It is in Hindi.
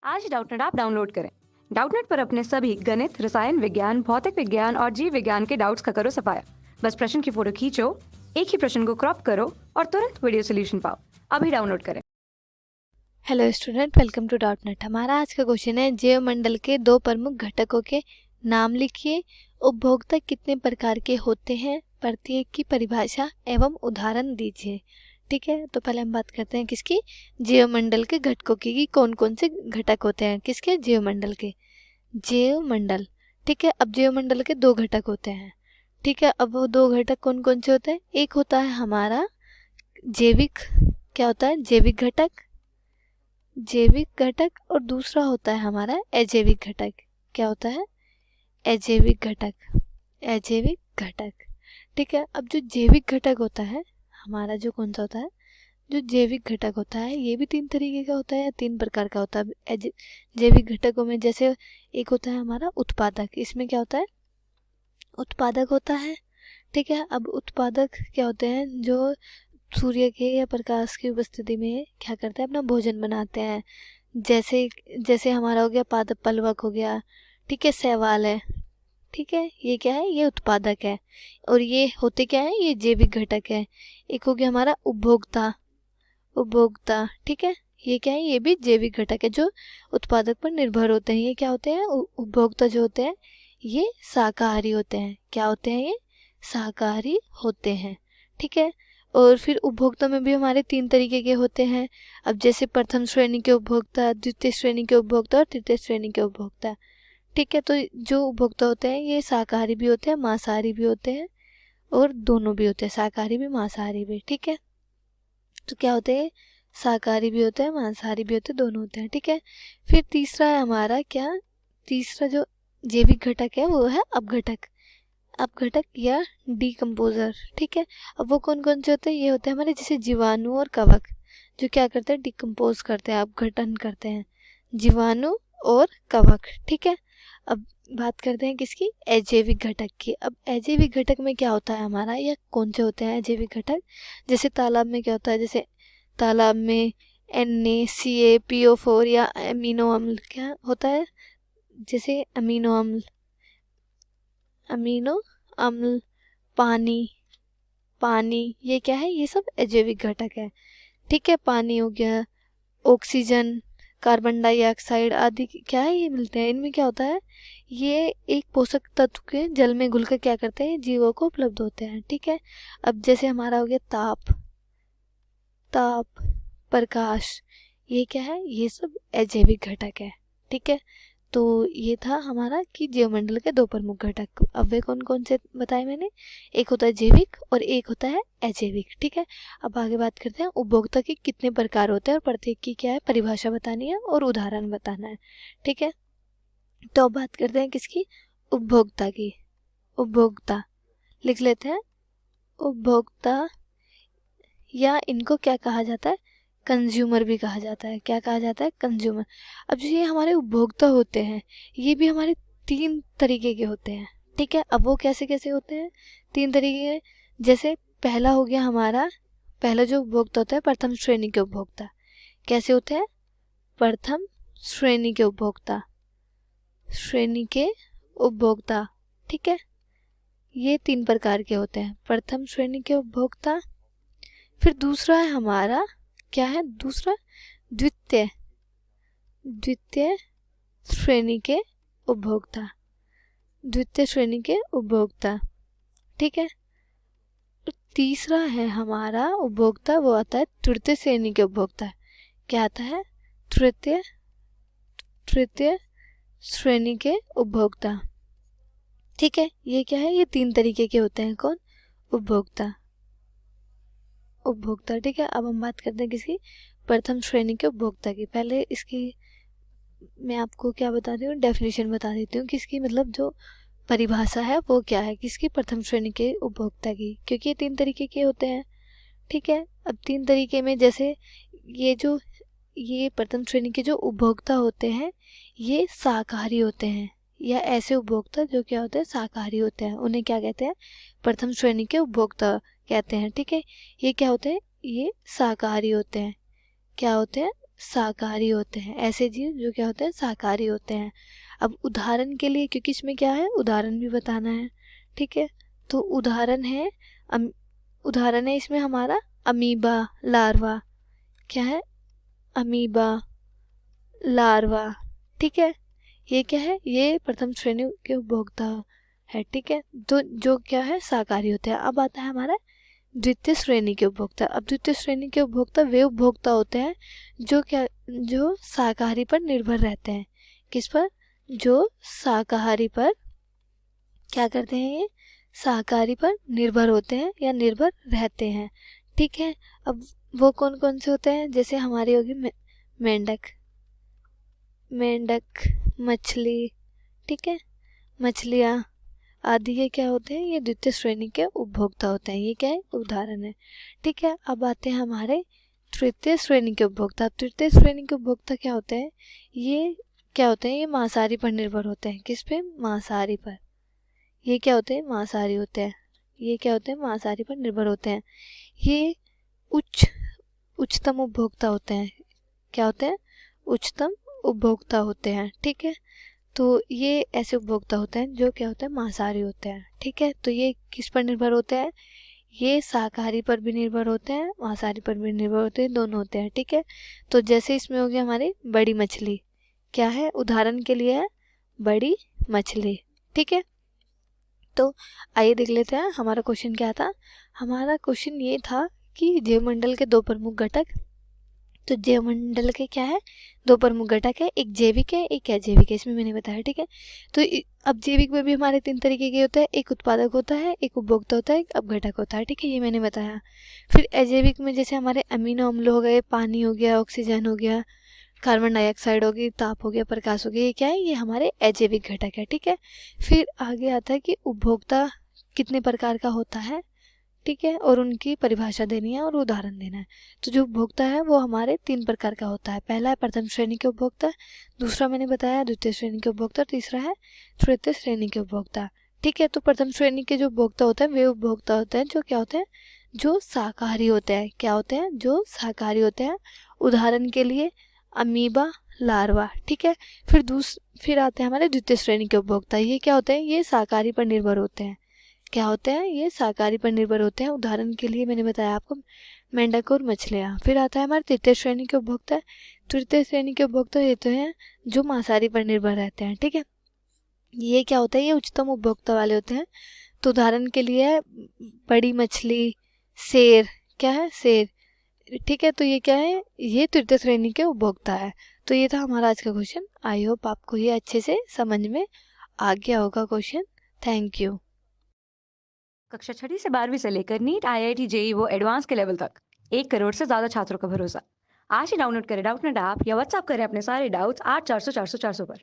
आज डाउटनेट ऐप डाउनलोड करें। डाउटनेट पर अपने सभी गणित, रसायन विज्ञान, भौतिक विज्ञान और जीव विज्ञान के डाउट्स का करो सफाया। बस प्रश्न की फोटो खींचो, एक ही प्रश्न को क्रॉप करो और तुरंत वीडियो सोल्यूशन पाओ। अभी डाउनलोड करें। Hello student, welcome to dot net. हमारा आज का क्वेश्चन है जैव मंडल के दो प्रमुख घटकों के नाम लिखिए। उपभोक्ता कितने प्रकार के होते हैं, प्रत्येक की परिभाषा एवं उदाहरण दीजिए। ठीक है, तो पहले हम बात करते हैं किसकी, जैव मंडल के घटकों की, कि कौन कौन से घटक होते हैं किसके, जैव मंडल के। जैव मंडल, ठीक है। अब जैव मंडल के दो घटक होते हैं, ठीक है। अब वो दो घटक कौन कौन से होते हैं, एक होता है हमारा जैविक, क्या होता है, जैविक घटक, जैविक घटक, और दूसरा होता है हमारा अजैविक घटक। क्या होता है, अजैविक घटक, अजैविक घटक। ठीक है, अब जो जैविक घटक होता है हमारा, जो कौन सा होता है, जो जैविक घटक होता है, ये भी तीन तरीके का होता है या तीन प्रकार का होता है। जैविक घटकों में जैसे एक होता है हमारा उत्पादक, इसमें क्या होता है, उत्पादक होता है। ठीक है, अब उत्पादक क्या होते हैं, जो सूर्य के या प्रकाश की उपस्थिति में क्या करते हैं, अपना भोजन बनाते हैं। जैसे जैसे हमारा हो गया पादप पलवक हो गया, ठीक है, शैवाल है, ठीक है, ये क्या है, ये उत्पादक है। और ये होते क्या है, ये जैविक घटक है। एक हो गया हमारा उपभोक्ता, उपभोक्ता, ठीक है, ये क्या है, ये भी जैविक घटक है जो उत्पादक पर निर्भर होते हैं। ये क्या होते हैं, उपभोक्ता जो होते हैं ये शाकाहारी होते हैं। क्या होते हैं, ये शाकाहारी होते हैं। ठीक है, और फिर उपभोक्ता में भी हमारे तीन तरीके के होते हैं। अब जैसे प्रथम श्रेणी के उपभोक्ता, द्वितीय श्रेणी के उपभोक्ता और तृतीय श्रेणी के उपभोक्ता। ठीक है, तो जो उपभोक्ता होते हैं ये शाकाहारी भी होते हैं, मांसाहारी भी होते हैं, और दोनों भी होते हैं, शाकाहारी भी मांसाहारी भी। ठीक है, तो क्या होते हैं, शाकाहारी भी होते हैं, मांसाहारी भी होते हैं, दोनों होते हैं। ठीक है, फिर तीसरा है हमारा क्या, तीसरा जो जैविक घटक है वो है अपघटक, अपघटक या डिकम्पोजर। ठीक है, अब वो कौन कौन से होते हैं, ये होते हैं हमारे जैसे जीवाणु और कवक, जो क्या करते हैं, डिकम्पोज करते हैं, अपघटन करते हैं, जीवाणु और कवक। ठीक है, अब बात करते हैं किसकी, अजैविक घटक की। अब अजैविक घटक में क्या होता है हमारा, या कौन से होते हैं अजैविक घटक, जैसे तालाब में क्या होता है, जैसे तालाब में NaCaPO4 या अमीनो अम्ल क्या होता है, जैसे अमीनो अम्ल, अमीनो अम्ल, पानी, पानी, ये क्या है, ये सब अजैविक घटक है। ठीक है, पानी हो गया, ऑक्सीजन, कार्बन डाइऑक्साइड आदि क्या है, ये मिलते हैं। इनमें क्या होता है, ये एक पोषक तत्व के जल में घुलकर क्या करते हैं, जीवों को उपलब्ध होते हैं। ठीक है, अब जैसे हमारा हो गया ताप, ताप, प्रकाश, ये क्या है, ये सब अजैविक घटक है। ठीक है, तो ये था हमारा कि जैवमंडल के दो प्रमुख घटक। अब वे कौन कौन से बताए मैंने, एक होता है जैविक और एक होता है अजैविक। ठीक है, अब आगे बात करते हैं उपभोक्ता के कितने प्रकार होते हैं और प्रत्येक की क्या है, परिभाषा बतानी है और उदाहरण बताना है। ठीक है, तो अब बात करते हैं किसकी, उपभोक्ता की। उपभोक्ता लिख लेते हैं, उपभोक्ता, या इनको क्या कहा जाता है, कंज्यूमर भी कहा जाता है। क्या कहा जाता है, कंज्यूमर। अब जो ये हमारे उपभोक्ता होते हैं ये भी हमारे तीन तरीके के होते हैं। ठीक है, अब वो कैसे कैसे होते हैं, तीन तरीके के, जैसे पहला हो गया हमारा, पहला जो उपभोक्ता होता है प्रथम श्रेणी के उपभोक्ता। कैसे होते हैं, प्रथम श्रेणी के उपभोक्ता, श्रेणी के उपभोक्ता। ठीक है, ये तीन प्रकार के होते हैं, प्रथम श्रेणी के उपभोक्ता। फिर दूसरा है हमारा, क्या है दूसरा, द्वितीय, द्वितीय श्रेणी के उपभोक्ता, द्वितीय श्रेणी के उपभोक्ता। ठीक है, तो तीसरा है हमारा उपभोक्ता, वो आता है तृतीय श्रेणी के उपभोक्ता। क्या आता है, तृतीय, तृतीय श्रेणी के उपभोक्ता। ठीक है, ये क्या है, ये तीन तरीके के होते हैं, कौन, उपभोक्ता, उपभोक्ता। ठीक है, अब हम बात करते हैं किसकी, प्रथम श्रेणी के उपभोक्ता की। पहले इसकी मैं आपको क्या बता रही हूँ, डेफिनेशन बता देती हूँ कि इसकी मतलब जो परिभाषा है वो क्या है, किसकी, प्रथम श्रेणी के उपभोक्ता की, क्योंकि ये तीन तरीके के होते हैं। ठीक है, अब तीन तरीके में जैसे ये प्रथम श्रेणी के जो उपभोक्ता होते हैं ये शाकाहारी होते हैं, या ऐसे उपभोक्ता जो क्या होते हैं, शाकाहारी होते हैं, उन्हें क्या कहते हैं, प्रथम श्रेणी के उपभोक्ता कहते हैं। ठीक है, ये क्या होते हैं, ये शाकाहारी होते हैं। क्या होते हैं, शाकाहारी होते हैं, ऐसे जीव जो क्या होते हैं, शाकाहारी होते हैं। अब उदाहरण के लिए, क्योंकि इसमें क्या है, उदाहरण भी बताना है, ठीक है। तो उदाहरण है इसमें हमारा अमीबा लार्वा। क्या है, अमीबा लार्वा, ठीक है। ये क्या है, ये प्रथम श्रेणी के उपभोक्ता है, ठीक है। तो जो क्या है, शाकाहारी होते हैं। अब आता है हमारा द्वितीय श्रेणी के उपभोक्ता। अब द्वितीय श्रेणी के उपभोक्ता वे उपभोक्ता होते हैं जो शाकाहारी पर निर्भर रहते हैं। किस पर, जो शाकाहारी पर क्या करते हैं, ये शाकाहारी पर निर्भर होते हैं या निर्भर रहते हैं, ठीक है। अब वो कौन कौन से होते हैं, जैसे हमारी होगी मेंढक, मछली, ठीक है, मछलियाँ आदि, ये क्या होते हैं, ये द्वितीय श्रेणी के उपभोक्ता होते हैं। ये क्या है, उदाहरण है, ठीक है। अब आते हैं हमारे तृतीय श्रेणी के उपभोक्ता। तृतीय श्रेणी के उपभोक्ता क्या होते हैं, ये क्या होते हैं, ये मांसाहारी पर निर्भर होते हैं। किस पे, मांसाहारी पर। ये क्या होते हैं, मांसाहारी होते हैं। ये क्या होते हैं, मांसाहारी पर निर्भर होते हैं। ये उच्चतम उपभोक्ता होते हैं। क्या होते हैं, उच्चतम उपभोक्ता होते हैं, ठीक है। तो ये ऐसे उपभोक्ता होते हैं जो क्या होते हैं, मांसाहारी होते हैं, ठीक है। तो ये किस पर निर्भर होते हैं, ये शाकाहारी पर भी निर्भर होते हैं, मांसाहारी पर भी निर्भर होते हैं, दोनों होते हैं, ठीक है। तो जैसे इसमें हो गया हमारी बड़ी मछली, क्या है, उदाहरण के लिए है बड़ी मछली, ठीक है। तो आइए देख लेते हैं हमारा क्वेश्चन क्या था। हमारा क्वेश्चन ये था कि जैवमंडल के दो प्रमुख घटक। तो जैवमंडल के क्या है, दो प्रमुख घटक है, एक जैविक है, एक अजैविक है, इसमें मैंने बताया, ठीक है। तो अब जैविक में भी हमारे तीन तरीके के होते हैं, एक उत्पादक होता है, एक उपभोक्ता होता है, एक अपघटक होता है, ठीक है, ये मैंने बताया। फिर अजैविक में जैसे हमारे अमीनो अम्ल हो गए, पानी हो गया, ऑक्सीजन हो गया, कार्बन डाइऑक्साइड हो गई, ताप हो गया, प्रकाश हो गया, ये क्या है, ये हमारे अजैविक घटक है, ठीक है। फिर आगे आता है कि उपभोक्ता कितने प्रकार का होता है, ठीक है, और उनकी परिभाषा देनी है और उदाहरण देना है। तो जो उपभोक्ता है वो हमारे तीन प्रकार का होता है। पहला है प्रथम श्रेणी के उपभोक्ता, दूसरा मैंने बताया द्वितीय श्रेणी के उपभोक्ता, तीसरा है तृतीय श्रेणी के उपभोक्ता, ठीक है। तो प्रथम श्रेणी के जो उपभोक्ता होते हैं वे उपभोक्ता होते हैं जो क्या होते हैं, जो शाकाहारी होते हैं। क्या होते हैं, जो शाकाहारी होते हैं। उदाहरण के लिए अमीबा लार्वा, ठीक है। फिर आते हैं हमारे द्वितीय श्रेणी के उपभोक्ता। ये क्या होते हैं, ये शाकाहारी पर निर्भर होते हैं। क्या होते हैं, ये शाकाहारी पर निर्भर होते हैं। उदाहरण के लिए मैंने बताया आपको मेंढक और मछलियाँ। फिर आता है हमारे तृतीय श्रेणी के उपभोक्ता। तृतीय श्रेणी के उपभोक्ता ये तो हैं जो मांसाहारी पर निर्भर रहते हैं, ठीक है। ये क्या होता है, ये उच्चतम उपभोक्ता वाले होते हैं। तो उदाहरण के लिए है बड़ी मछली, शेर, क्या है, शेर, ठीक है। तो ये क्या है, ये तृतीय श्रेणी के उपभोक्ता है। तो ये था हमारा आज का क्वेश्चन। आई होप आपको ये अच्छे से समझ में आ गया होगा क्वेश्चन। Thank you. कक्षा 6वीं से 12वीं से लेकर नीट, IIT, JEE वो एडवांस के लेवल तक 1 करोड़ से ज़्यादा छात्रों का भरोसा। आज ही डाउनलोड करें डाउटनेट ऐप या व्हाट्सएप करें अपने सारे डाउट्स 8400 400 400 पर।